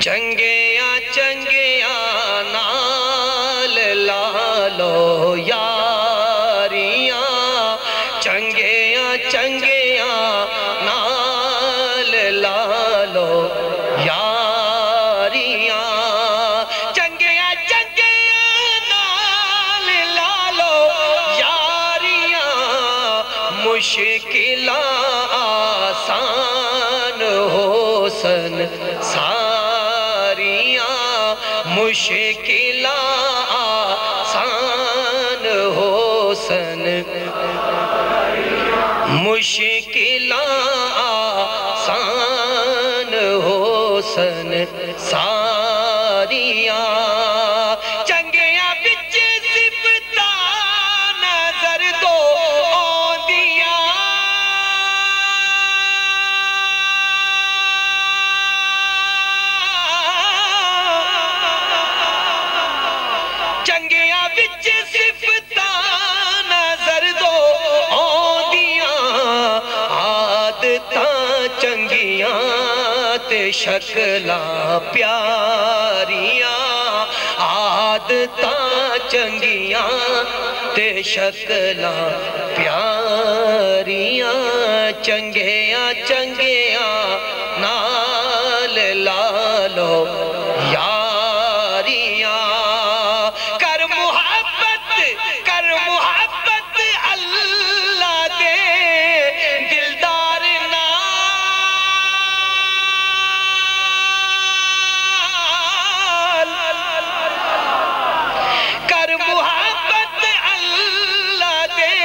چنگیاں چنگیاں نال لالو یاریاں، چنگیاں چنگیاں نال لالو یاریاں، چنگیاں چنگیاں نال لالو یاریاں، مشکلاں آسان ہو سن ساریاں، مشکلاں آسان ہو سن، مشکلاں آسان ہو سن ساریاں، چنگیاں بچ صفتاں نظر دو آندیاں، چنگیاں بچ صفتاں نظر دو آندیاں، عادتاں چنگیاں تے شکلاں پیاریاں، عادتاں چنگیاں تے شکلاں پیاریاں، چنگیاں چنگیاں نال لالو یاریاں، کر محبت اللہ دے دلدار نال، کر محبت اللہ دے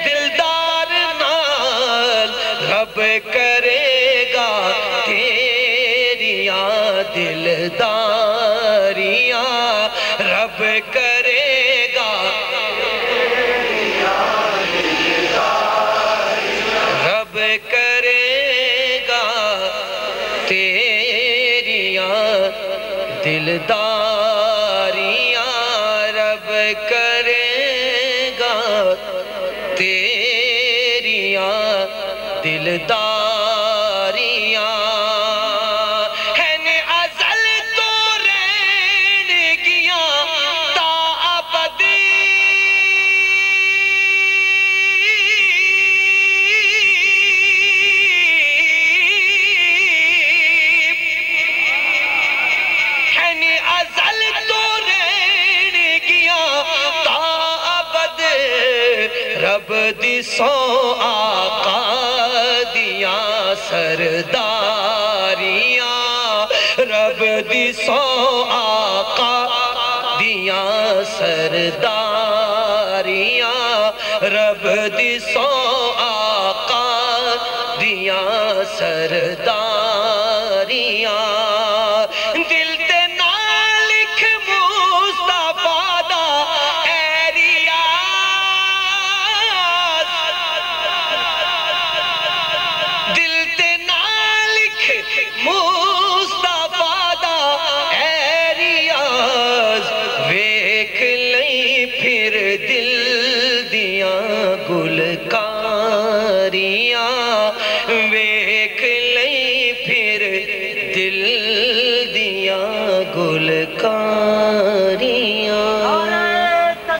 دلدار نال، رب کرے گا تیریاں دلداریاں، رب کرے گا رب کرے گا تیریاں دلداریاں، رب کرے گا تیریاں دلداریاں، رب دی سو آقا دیاں سرداریاں، رب دی سو آقا دیاں سرداریاں، رب دی سو آقا دیاں سرداریاں، دل تے نہ لکھ مصطفیٰ دا مصطفیٰ دا اے ریاض، ویکھ لئی پھر دل دیاں گلکاریاں۔